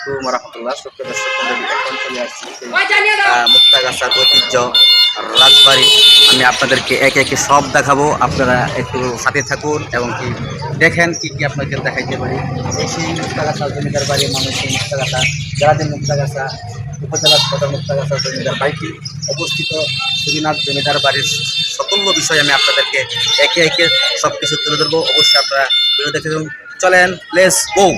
আলাইকুম রহমতুল্লাহ। সুপ্রিয় দর্শক মন্ডলী, এখন চলে আসছি মুক্তাগাছার ঐতিহ্য রাজবাড়ি। আমি আপনাদেরকে একে একে সব দেখাবো, আপনারা একটু সাথে থাকুন এবং কি দেখেন কি কি আপনাকে দেখাইতে পারি। এই সেই মুক্তাগাছা জমিদার বাড়ির মানুষ, এই মুক্তাগাছা যারা মুক্তাগাছা উপজেলা সদর মুক্তাগাছা জমিদার বাড়িটি অবস্থিত শ্রীনাথ জমিদার বাড়ির সকল বিষয় আমি আপনাদেরকে একে একে সব কিছু তুলে ধরবো। অবশ্যই আপনারা ভিডিও দেখে দেখুন। চলেন, লেটস গো।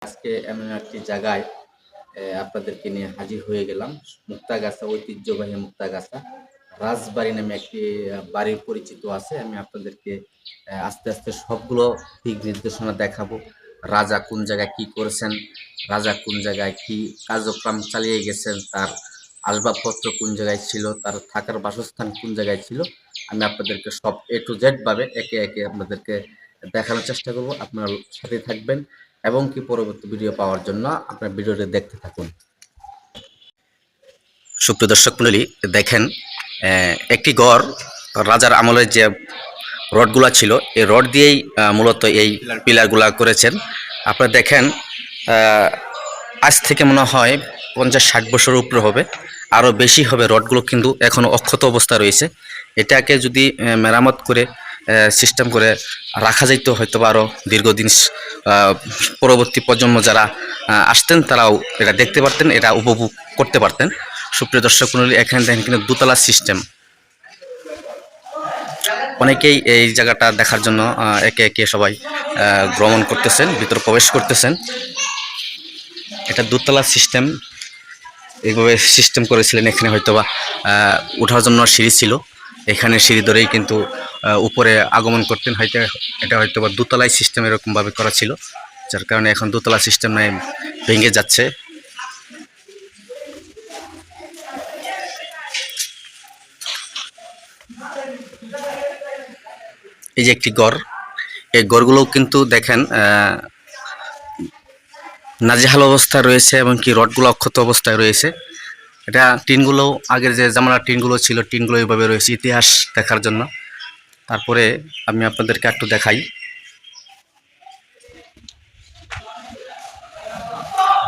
আজকে এমন একটি জায়গায় আপনাদেরকে নিয়ে হাজির হয়ে গেলাম। মুক্তাগাছা, ঐতিহ্যবাহী মুক্তাগাছা রাজবাড়ি নামে একটি বাড়ির পরিচিত আছে। আমি আপনাদেরকে আস্তে আস্তে সবগুলো দিক নির্দেশনা দেখাবো। রাজা কোন জায়গায় কি করেছেন, রাজা কোন জায়গায় কি কার্যক্রম চালিয়ে গেছেন, তার আসবাবপত্র কোন জায়গায় ছিল, তার থাকার বাসস্থান কোন জায়গায় ছিল, আমি আপনাদেরকে সব A to Z ভাবে একে একে আপনাদেরকে দেখানোর চেষ্টা করব। আপনারা সাথে থাকবেন এবং কি পরবর্তী ভিডিও পাওয়ার জন্য আপনার ভিডিওটি দেখতে থাকুন। সুপ্রিয় দর্শক মণ্ডলী, দেখেন একটি গড় রাজার আমলের যে রডগুলা ছিল, এই রড দিয়েই মূলত এই পিলারগুলা করেছেন। আপনারা দেখেন আজ থেকে মনে হয় 50-60 বছরের উপরে হবে, আরও বেশি হবে। রডগুলো কিন্তু এখনও অক্ষত অবস্থা রয়েছে। এটাকে যদি মেরামত করে সিস্টেম করে রাখা যাইতো, হয়তো আরও দীর্ঘদিন পরবর্তী প্রজন্ম যারা আসতেন তারাও এটা দেখতে পারতেন, এটা উপভোগ করতে পারতেন। সুপ্রিয় দর্শক মণ্ডলী, এখানে দেখেন কিন্তু দোতলা সিস্টেম। অনেকেই এই জায়গাটা দেখার জন্য একে একে সবাই ভ্রমণ করতেছেন, ভিতরে প্রবেশ করতেছেন। এটা দোতলা সিস্টেম, এইভাবে সিস্টেম করেছিলেন। এখানে হয়তোবা ওঠার জন্য সিঁড়ি ছিল, এখানে সিঁড়ি ধরেই কিন্তু উপরে আগমন করতেন। হয়তো এটা হয়তোবা দোতলায় সিস্টেম এরকমভাবে করা ছিল, যার কারণে এখন দোতলা সিস্টেম নয়, ভেঙে যাচ্ছে। এই যে একটি গড়, এই গড়গুলোও কিন্তু দেখেন নাজেহাল অবস্থায় রয়েছে এবং কি রডগুলো অক্ষত অবস্থায় রয়েছে। এটা টিনগুলো আগের যে জামানার টিনগুলো ছিল, টিনগুলো এইভাবে রয়েছে ইতিহাস দেখার জন্য। তারপরে আমি আপনাদেরকে একটু দেখাই।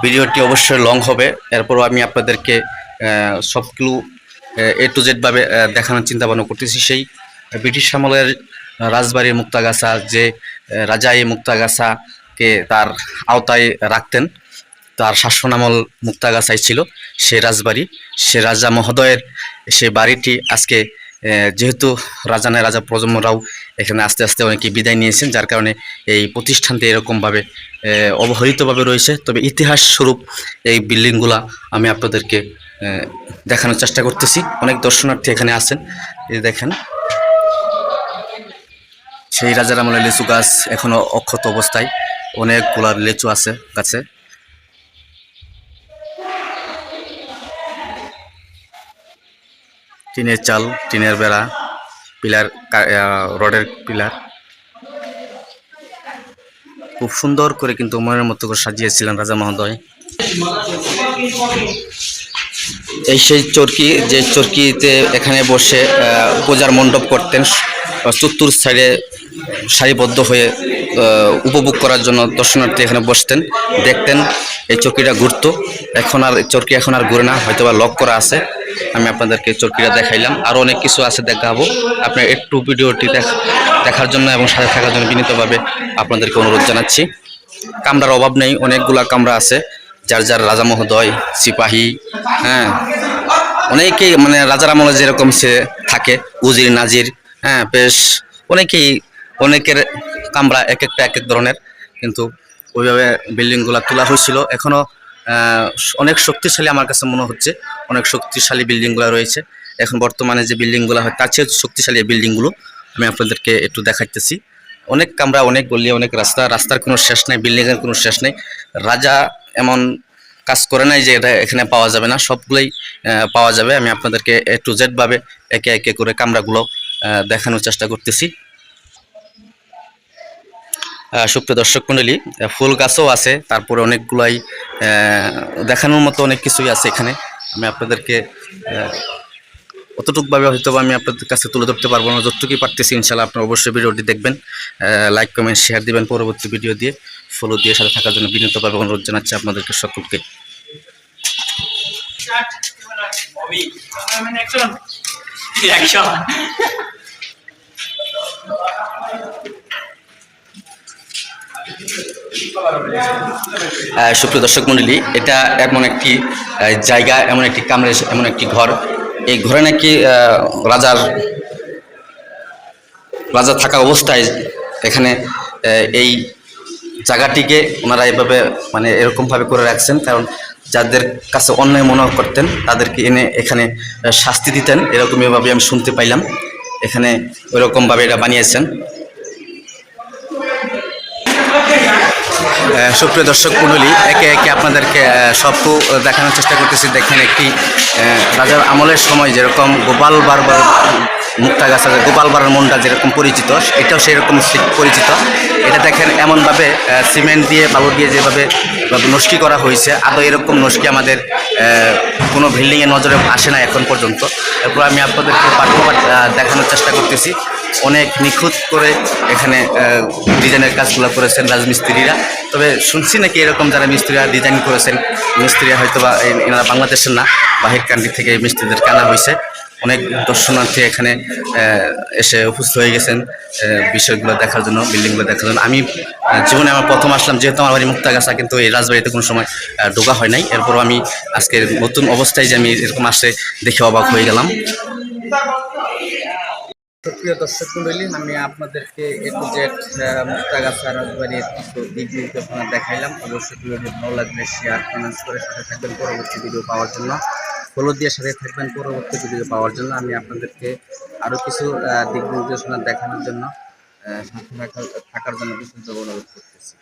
ভিডিওটি অবশ্যই লং হবে, এরপরও আমি আপনাদেরকে সবগুলো A to Z ভাবে দেখানোর চিন্তা ভাবনা করতেছি। সেই ব্রিটিশ আমলের রাজবাড়ির মুক্তাগাছা, যে রাজা এই মুক্তাগাছাকে তার আওতায় রাখতেন, তার শাসনামল মুক্তাগাছায় ছিল সে রাজবাড়ি। সে রাজা মহোদয়ের সে বাড়িটি আজকে যেহেতু রাজা নয়, রাজা প্রজন্মরাও এখানে আস্তে আস্তে অনেকে বিদায় নিয়েছেন, যার কারণে এই প্রতিষ্ঠানটি এরকমভাবে অবহেলিতভাবে রয়েছে। তবে ইতিহাস স্বরূপ এই বিল্ডিংগুলা আমি আপনাদেরকে দেখানোর চেষ্টা করতেছি। অনেক দর্শনার্থী এখানে আছেন। এই দেখেন সেই রাজার আমলের লিচু গাছ এখনো অক্ষত অবস্থায়, অনেকগুলা লিচু আছে গাছে। টিনের চাল, টিনের বেড়া, পিলার, রডের পিলার খুব সুন্দর করে কিন্তু মনের মতো করে সাজিয়েছিলেন রাজা মহোদয়। এই সেই চরকি, যে চরকিতে এখানে বসে পূজার মণ্ডপ করতেন। চতুর সাইডে সারিবদ্ধ হয়ে উপভোগ করার জন্য দর্শনার্থী এখানে বসতেন, দেখতেন। এই চরকিটা ঘুরতো। এখন আর চরকি এখন আর ঘুরে না, হয়তো বা লক করা আছে। আমি আপনাদেরকে চরকিটা দেখাইলাম, আরও অনেক কিছু আছে দেখাবো। আপনার একটু ভিডিওটি দেখার জন্য এবং সাথে থাকার জন্য বিনীতভাবে আপনাদেরকে অনুরোধ জানাচ্ছি। কামরার অভাব নেই, অনেকগুলা কামরা আছে। যার যার রাজা মহোদয়, সিপাহী, হ্যাঁ, অনেকেই মানে রাজার আমলে যেরকম সে থাকে, উজির নাজির, হ্যাঁ, বেশ অনেকের কামরা এক একটা এক এক ধরনের। কিন্তু ওইভাবে বিল্ডিংগুলো তোলা হয়েছিল। এখনও অনেক শক্তিশালী আমার কাছে মনে হচ্ছে, অনেক শক্তিশালী বিল্ডিংগুলো রয়েছে। এখন বর্তমানে যে বিল্ডিংগুলো হয় তার চেয়ে শক্তিশালী এই বিল্ডিংগুলো আমি আপনাদেরকে একটু দেখাইতেছি। অনেক কামরা, অনেক গলি, অনেক রাস্তার কোনো শেষ নেই, বিল্ডিংয়ের কোনো শেষ নেই। রাজা এমন কাজ করে নাই যে এটা এখানে পাওয়া যাবে না, সবগুলোই পাওয়া যাবে। আমি আপনাদেরকে A to Z ভাবে একে একে করে কামরাগুলো দেখানোর চেষ্টা করতেছি। সুপ্রিয় দর্শক মণ্ডলী, ফুল গাছও আছে, তারপরে অনেকগুলাই দেখানোর মতো অনেক কিছুই আছে এখানে। আমি আপনাদেরকে অতটুকুভাবে হয়তো আমি আপনাদের কাছে তুলে ধরতে পারবো না, যতটুকুই পারতেছি ইনশাল্লাহ আপনারা অবশ্যই ভিডিওটি দেখবেন, লাইক কমেন্ট শেয়ার দিবেন, পরবর্তী ভিডিও দিয়ে ফলো দিয়ে সাথে থাকার জন্য বিনীতভাবে অনুরোধ জানাচ্ছি আপনাদেরকে সকলকে। সুপ্রিয় দর্শক মণ্ডলী, এটা এমন একটি জায়গা, এমন একটি কামরা, এমন একটি ঘর। এই ঘরে নাকি রাজা থাকা অবস্থায় এখানে এই জায়গাটিকে ওনারা এভাবে মানে এরকমভাবে করে রাখছেন, কারণ যাদের কাছে অন্যায় মনে করতেন তাদেরকে এনে এখানে শাস্তি দিতেন, এরকমইভাবে আমি শুনতে পাইলাম। এখানে ওইরকমভাবে এটা বানিয়েছেন। সুপ্রিয় দর্শক মণ্ডলী, একে একে আপনাদেরকে সবটু দেখানোর চেষ্টা করতেছি। দেখেন একটি রাজার আমলের সময় যেরকম গোপাল বারবার মুক্তাগাছা, গোপাল বাড়ার মনটা যেরকম পরিচিত, এটাও সেরকম পরিচিত। এটা দেখেন এমনভাবে সিমেন্ট দিয়ে বালু দিয়ে যেভাবে নস্কি করা হয়েছে, আদৌ এরকম নস্কি আমাদের কোনো বিল্ডিংয়ে নজরে আসে না এখন পর্যন্ত। এরপর আমি আপনাদেরকে পাঠ্যপাঠ দেখানোর চেষ্টা করতেছি। অনেক নিখুঁত করে এখানে ডিজাইনের কাজগুলো করেছেন রাজমিস্ত্রিরা। তবে শুনছি নাকি এরকম যারা মিস্ত্রিরা ডিজাইন করেছেন, মিস্ত্রিরা হয়তো বা এনারা বাংলাদেশের না, বাহির কান্ট্রি থেকে এই মিস্ত্রিদেরকে আনা হয়েছে। অনেক দর্শনার্থী এখানে এসে উপস্থিত হয়ে গেছেন বিষয়গুলো দেখার জন্য, বিল্ডিংগুলো দেখার জন্য। আমি জীবনে আমার প্রথম আসলাম, যেহেতু আমার বাড়ি মুক্তাগাছা, কিন্তু এই রাজবাড়িতে কোনো সময় ঢোকা হয় নাই। এরপরও আমি আজকের নতুন অবস্থায় যে আমি এরকম আসে দেখে অবাক হয়ে গেলাম। প্রিয় দর্শক মণ্ডলী, আমি আপনাদেরকে A to Z মুক্তাগাছা রাজবাড়ির কিছু দিক নির্দেশনা দেখাইলাম। অবশ্যই ভিডিওটি ভালো লাগলে শেয়ার কমেন্টস করে সাথে থাকবেন পরবর্তী ভিডিও পাওয়ার জন্য, ফলো দিয়ে সাথে থাকবেন পরবর্তী ভিডিও পাওয়ার জন্য। আমি আপনাদেরকে আরও কিছু দিক নির্দেশনা দেখানোর জন্য সাথে থাকার জন্য বিশেষ অনুরোধ করতেছি।